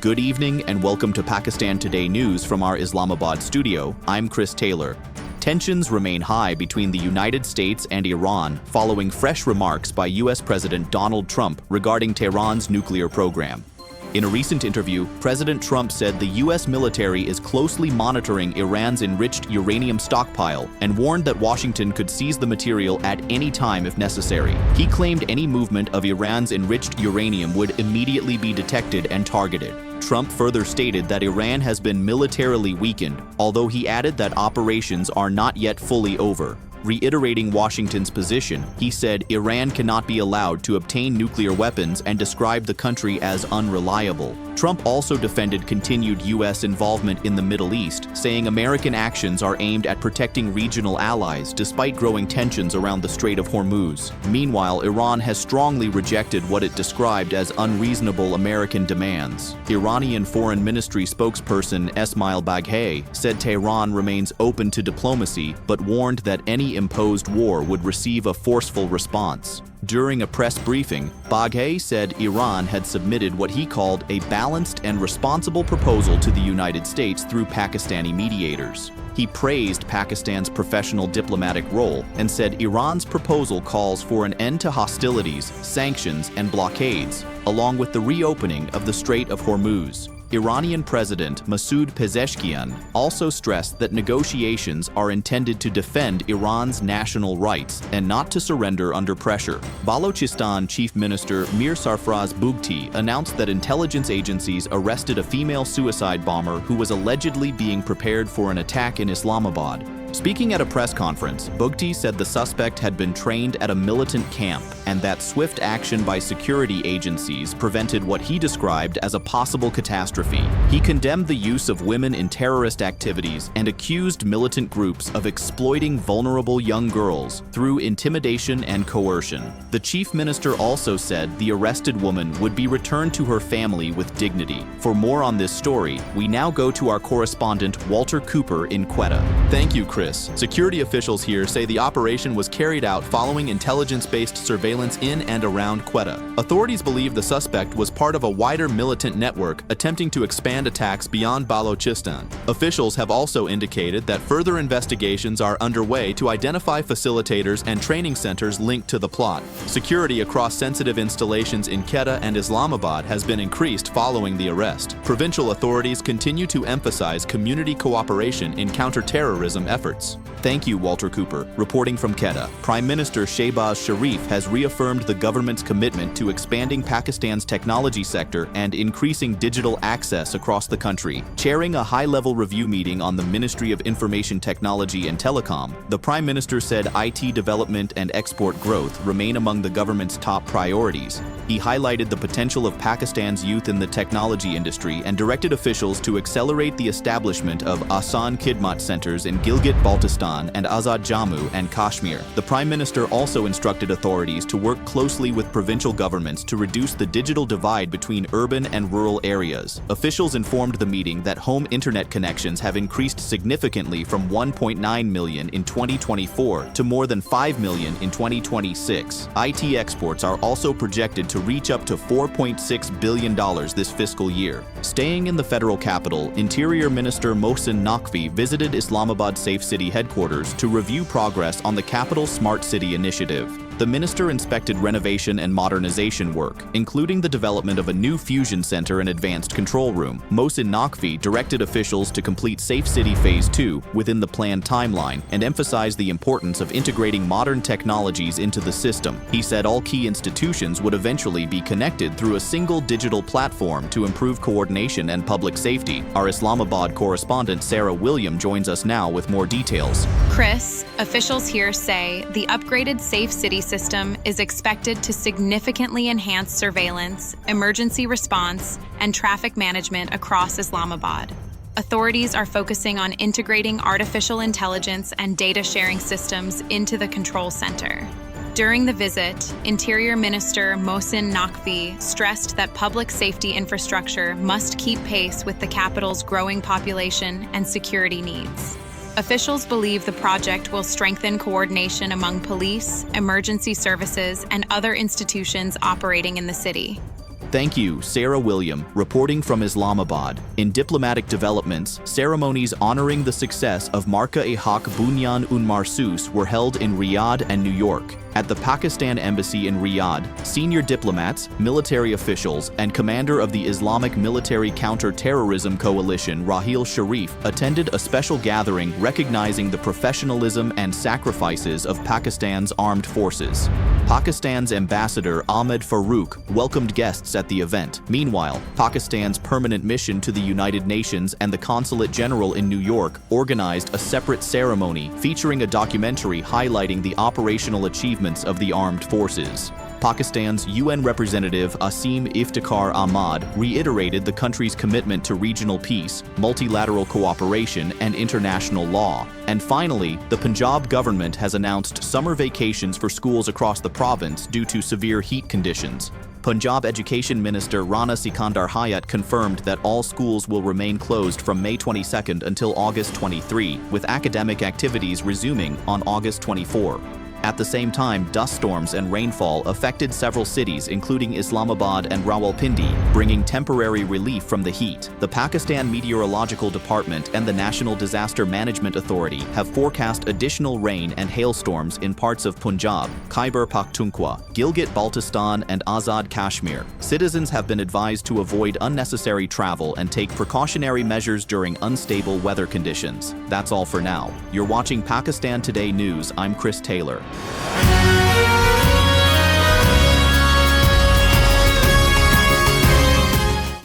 Good evening and welcome to Pakistan Today News from our Islamabad studio. I'm Chris Taylor. Tensions remain high between the United States and Iran following fresh remarks by U.S. President Donald Trump regarding Tehran's nuclear program. In a recent interview, President Trump said the U.S. military is closely monitoring Iran's enriched uranium stockpile and warned that Washington could seize the material at any time if necessary. He claimed any movement of Iran's enriched uranium would immediately be detected and targeted. Trump further stated that Iran has been militarily weakened, although he added that operations are not yet fully over. Reiterating Washington's position, he said Iran cannot be allowed to obtain nuclear weapons and described the country as unreliable. Trump also defended continued U.S. involvement in the Middle East, saying American actions are aimed at protecting regional allies despite growing tensions around the Strait of Hormuz. Meanwhile, Iran has strongly rejected what it described as unreasonable American demands. Iranian Foreign Ministry spokesperson Esmail Baghei said Tehran remains open to diplomacy, but warned that any imposed war would receive a forceful response. During a press briefing, Baghei said Iran had submitted what he called a balanced and responsible proposal to the United States through Pakistani mediators. He praised Pakistan's professional diplomatic role and said Iran's proposal calls for an end to hostilities, sanctions, and blockades, along with the reopening of the Strait of Hormuz. Iranian President Masoud Pezeshkian also stressed that negotiations are intended to defend Iran's national rights and not to surrender under pressure. Balochistan Chief Minister Mir Sarfraz Bugti announced that intelligence agencies arrested a female suicide bomber who was allegedly being prepared for an attack in Islamabad. Speaking at a press conference, Bugti said the suspect had been trained at a militant camp and that swift action by security agencies prevented what he described as a possible catastrophe. He condemned the use of women in terrorist activities and accused militant groups of exploiting vulnerable young girls through intimidation and coercion. The chief minister also said the arrested woman would be returned to her family with dignity. For more on this story, we now go to our correspondent Walter Cooper in Quetta. Thank you, Chris. Security officials here say the operation was carried out following intelligence-based surveillance in and around Quetta. Authorities believe the suspect was part of a wider militant network attempting to expand attacks beyond Balochistan. Officials have also indicated that further investigations are underway to identify facilitators and training centers linked to the plot. Security across sensitive installations in Quetta and Islamabad has been increased following the arrest. Provincial authorities continue to emphasize community cooperation in counter-terrorism efforts. Thank you, Walter Cooper. Reporting from Quetta, Prime Minister Shehbaz Sharif has reaffirmed the government's commitment to expanding Pakistan's technology sector and increasing digital access across the country. Chairing a high-level review meeting on the Ministry of Information Technology and Telecom, the Prime Minister said IT development and export growth remain among the government's top priorities. He highlighted the potential of Pakistan's youth in the technology industry and directed officials to accelerate the establishment of Asan Khidmat centers in Gilgit-Baltistan and Azad Jammu and Kashmir. The Prime Minister also instructed authorities to work closely with provincial governments to reduce the digital divide between urban and rural areas. Officials informed the meeting that home internet connections have increased significantly from 1.9 million in 2024 to more than 5 million in 2026. IT exports are also projected to reach up to $4.6 billion this fiscal year. Staying in the federal capital, Interior Minister Mohsin Naqvi visited Islamabad Safe City headquarters to review progress on the capital's Smart City initiative. The minister inspected renovation and modernization work, including the development of a new fusion center and advanced control room. Mohsin Naqvi directed officials to complete Safe City Phase 2 within the planned timeline and emphasized the importance of integrating modern technologies into the system. He said all key institutions would eventually be connected through a single digital platform to improve coordination and public safety. Our Islamabad correspondent Sarah William joins us now with more details. Chris, officials here say the upgraded Safe City system is expected to significantly enhance surveillance, emergency response, and traffic management across Islamabad. Authorities are focusing on integrating artificial intelligence and data sharing systems into the control center. During the visit, Interior Minister Mohsin Naqvi stressed that public safety infrastructure must keep pace with the capital's growing population and security needs. Officials believe the project will strengthen coordination among police, emergency services, and other institutions operating in the city. Thank you, Sarah William, reporting from Islamabad. In diplomatic developments, ceremonies honoring the success of Marka-e-Haq Bunyan un Marsus were held in Riyadh and New York. At the Pakistan Embassy in Riyadh, senior diplomats, military officials, and commander of the Islamic Military Counter-Terrorism Coalition, Raheel Sharif, attended a special gathering recognizing the professionalism and sacrifices of Pakistan's armed forces. Pakistan's ambassador Ahmed Farouk welcomed guests at the event. Meanwhile, Pakistan's permanent mission to the United Nations and the Consulate General in New York organized a separate ceremony featuring a documentary highlighting the operational achievements of the armed forces. Pakistan's UN representative Asim Iftikhar Ahmad reiterated the country's commitment to regional peace, multilateral cooperation, and international law. And finally, the Punjab government has announced summer vacations for schools across the province due to severe heat conditions. Punjab Education Minister Rana Sikandar Hayat confirmed that all schools will remain closed from May 22nd until August 23, with academic activities resuming on August 24. At the same time, dust storms and rainfall affected several cities, including Islamabad and Rawalpindi, bringing temporary relief from the heat. The Pakistan Meteorological Department and the National Disaster Management Authority have forecast additional rain and hailstorms in parts of Punjab, Khyber Pakhtunkhwa, Gilgit-Baltistan, and Azad Kashmir. Citizens have been advised to avoid unnecessary travel and take precautionary measures during unstable weather conditions. That's all for now. You're watching Pakistan Today News. I'm Chris Taylor.